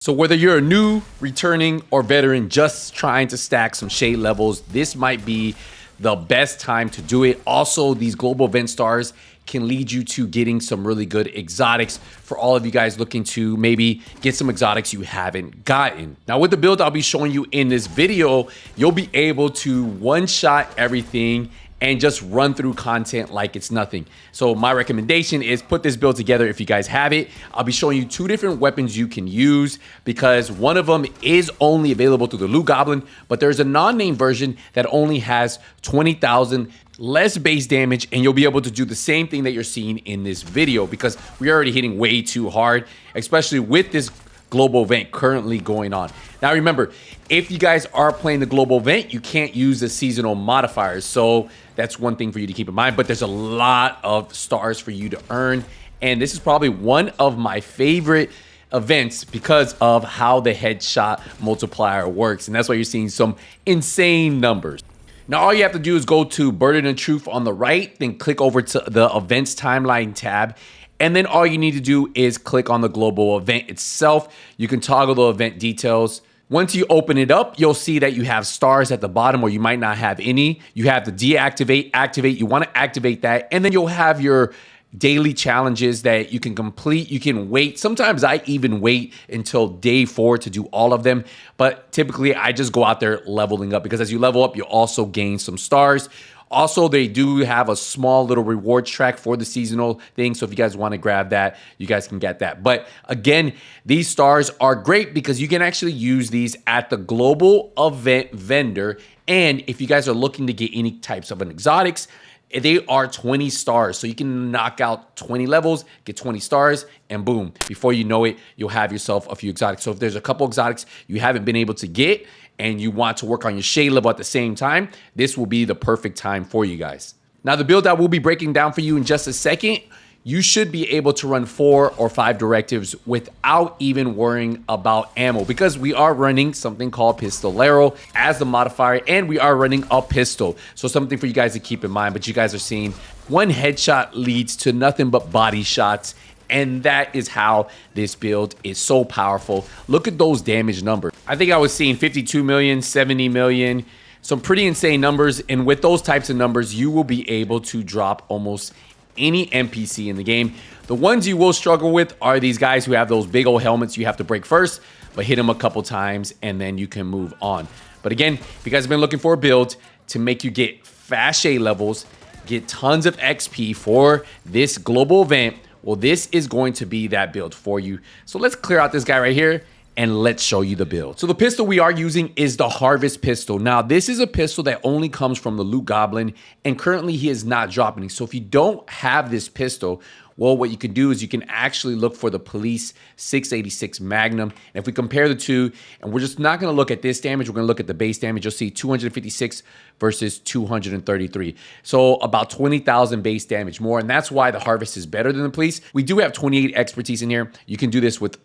So whether you're a new, returning, or veteran just trying to stack some shade levels, this might be the best time to do it. Also, these global event stars can lead you to getting some really good exotics for all of you guys looking to maybe get some exotics you haven't gotten. Now with the build I'll be showing you in this video, you'll be able to one-shot everything and just run through content like it's nothing. So my recommendation is put this build together if you guys have it. I'll be showing you two different weapons you can use because one of them is only available through the Loot Goblin, but there's a non-named version that only has 20,000 less base damage, and you'll be able to do the same thing that you're seeing in this video because we're already hitting way too hard, especially with this global event currently going on. Now remember, if you guys are playing the global event, you can't use the seasonal modifiers. So that's one thing for you to keep in mind, but there's a lot of stars for you to earn. And this is probably one of my favorite events because of how the headshot multiplier works. And that's why you're seeing some insane numbers. Now, all you have to do is go to Burden of Truth on the right, then click over to the Events Timeline tab. And then all you need to do is click on the global event itself. You can toggle the event details. Once you open it up, you'll see that you have stars at the bottom or you might not have any. You have the deactivate, activate. You want to activate that. And then you'll have your daily challenges that you can complete. You can wait. Sometimes I even wait until day 4 to do all of them. But typically I just go out there leveling up because as you level up, you also gain some stars. Also, they do have a small little rewards track for the seasonal thing. So if you guys want to grab that, you guys can get that. But again, these stars are great because you can actually use these at the global event vendor. And if you guys are looking to get any types of an exotics, they are 20 stars. So you can knock out 20 levels, get 20 stars, and boom, before you know it, you'll have yourself a few exotics. So if there's a couple exotics you haven't been able to get and you want to work on your shade level at the same time, this will be the perfect time for you guys. Now the build I will be breaking down for you in just a second, you should be able to run 4 or 5 directives without even worrying about ammo because we are running something called Pistolero as the modifier and we are running a pistol. So something for you guys to keep in mind, but you guys are seeing one headshot leads to nothing but body shots. And that is how this build is so powerful. Look at those damage numbers. I think I was seeing 52 million, 70 million, some pretty insane numbers. And with those types of numbers, you will be able to drop almost any NPC in the game. The ones you will struggle with are these guys who have those big old helmets you have to break first, but hit them a couple times and then you can move on. But again, if you guys have been looking for a build to make you get fast shade levels, get tons of XP for this global event, well, this is going to be that build for you. So let's clear out this guy right here and let's show you the build. So the pistol we are using is the Harvest pistol. Now, this is a pistol that only comes from the Loot Goblin, and currently he is not dropping it. So if you don't have this pistol, well, what you can do is you can actually look for the Police 686 Magnum. And if we compare the two, and we're just not gonna look at this damage, we're gonna look at the base damage, you'll see 256 versus 233. So about 20,000 base damage more, and that's why the Harvest is better than the Police. We do have 28 expertise in here. You can do this with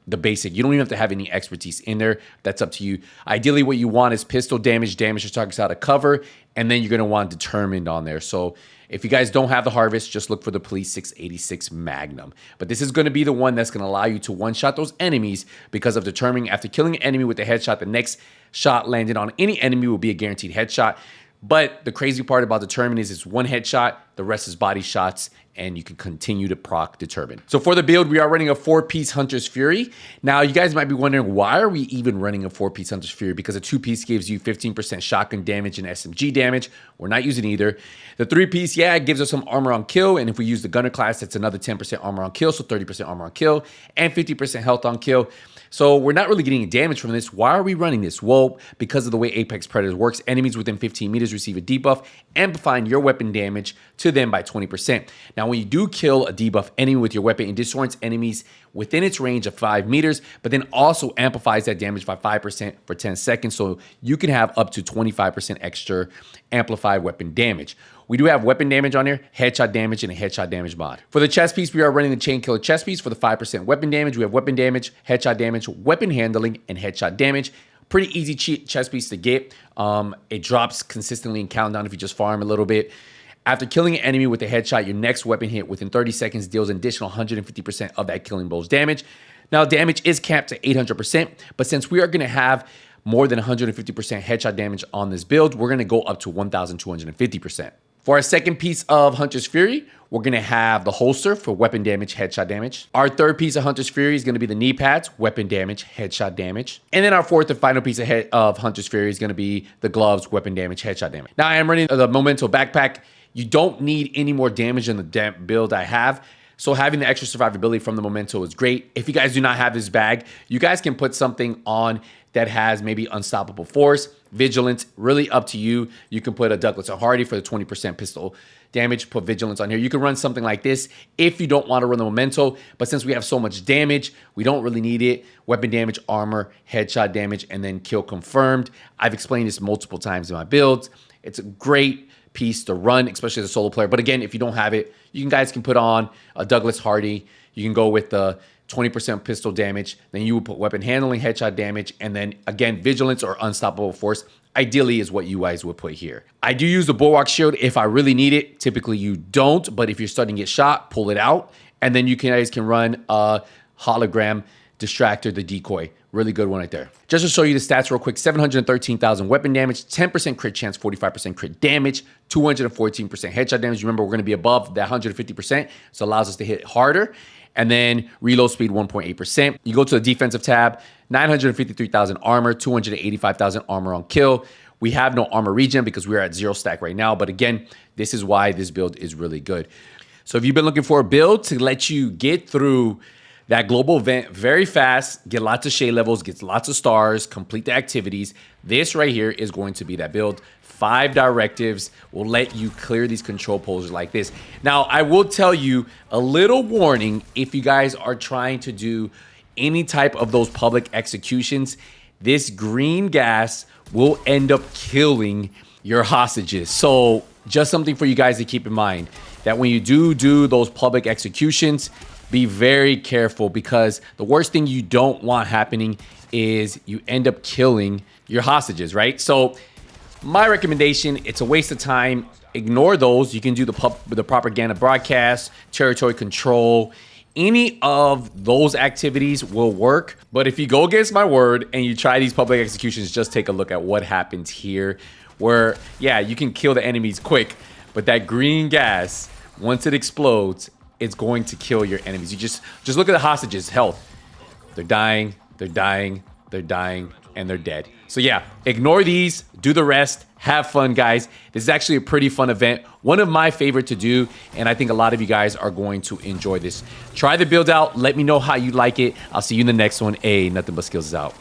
the basic. You don't even have to have any expertise in there. That's up to you. Ideally, what you want is pistol damage your targets out of cover, and then you're going to want determined on there. So if you guys don't have the Harvest, just look for the Police 686 Magnum. But this is going to be the one that's going to allow you to one-shot those enemies because of determining after killing an enemy with the headshot, the next shot landed on any enemy will be a guaranteed headshot. But the crazy part about Determine is it's one headshot, the rest is body shots, and you can continue to proc Determine. So for the build, we are running a 4-piece Hunter's Fury. Now, you guys might be wondering, why are we even running a 4-piece Hunter's Fury? Because a 2-piece gives you 15% shotgun damage and SMG damage. We're not using either. The 3-piece, yeah, it gives us some armor on kill, and if we use the Gunner class, that's another 10% armor on kill, so 30% armor on kill, and 50% health on kill. So we're not really getting any damage from this. Why are we running this? Well, because of the way Apex Predators works, enemies within 15 meters receive a debuff, amplifying your weapon damage to them by 20%. Now, when you do kill a debuff enemy with your weapon, it disorients enemies within its range of 5 meters, but then also amplifies that damage by 5% for 10 seconds. So you can have up to 25% extra amplified weapon damage. We do have weapon damage on here, headshot damage, and a headshot damage mod. For the chest piece, we are running the Chain Killer chest piece for the 5% weapon damage. We have weapon damage, headshot damage, weapon handling, and headshot damage. Pretty easy chest piece to get. It drops consistently in countdown if you just farm a little bit. After killing an enemy with a headshot, your next weapon hit within 30 seconds deals an additional 150% of that killing blow's damage. Now, damage is capped to 800%, but since we are going to have more than 150% headshot damage on this build, we're going to go up to 1,250%. For our second piece of Hunter's Fury, we're going to have the holster for weapon damage, headshot damage. Our third piece of Hunter's Fury is going to be the knee pads, weapon damage, headshot damage. And then our fourth and final piece of Hunter's Fury is going to be the gloves, weapon damage, headshot damage. Now, I am running the Memento backpack. You don't need any more damage in the build I have. So having the extra survivability from the Memento is great. If you guys do not have this bag, you guys can put something on that has maybe Unstoppable Force, Vigilance, really up to you. You can put a Douglas or Hardy for the 20% pistol damage, put Vigilance on here. You can run something like this if you don't want to run the Memento, but since we have so much damage, we don't really need it. Weapon damage, armor, headshot damage, and then kill confirmed. I've explained this multiple times in my builds. It's a great piece to run, especially as a solo player. But again, if you don't have it, you guys can put on a Douglas Hardy. You can go with the 20% pistol damage. Then you would put weapon handling, headshot damage, and then again, Vigilance or Unstoppable Force. Ideally is what you guys would put here. I do use the Bulwark Shield if I really need it. Typically you don't, but if you're starting to get shot, pull it out. And then you guys can run a hologram distractor, the decoy. Really good one right there. Just to show you the stats real quick, 713,000 weapon damage, 10% crit chance, 45% crit damage, 214% headshot damage. Remember, we're gonna be above that 150%, so it allows us to hit harder. And then reload speed 1.8%. You go to the defensive tab, 953,000 armor, 285,000 armor on kill. We have no armor regen because we're at 0 stack right now. But again, this is why this build is really good. So if you've been looking for a build to let you get through that global event very fast, get lots of shade levels, get lots of stars, complete the activities, this right here is going to be that build. 5 directives will let you clear these control poses like this. Now, I will tell you a little warning if you guys are trying to do any type of those public executions, this green gas will end up killing your hostages. So just something for you guys to keep in mind, that when you do those public executions, be very careful, because the worst thing you don't want happening is you end up killing your hostages, right? So my recommendation, it's a waste of time. Ignore those. You can do the propaganda broadcast, territory control. Any of those activities will work. But if you go against my word and you try these public executions, just take a look at what happens here, where, yeah, you can kill the enemies quick, but that green gas, once it explodes, it's going to kill your enemies. You just look at the hostages' health. They're dying, they're dying, they're dying, and they're dead. So yeah, ignore these, do the rest, have fun, guys. This is actually a pretty fun event, one of my favorite to do, and I think a lot of you guys are going to enjoy this. Try the build out, let me know how you like it. I'll see you in the next one. Nothing But Skills is out.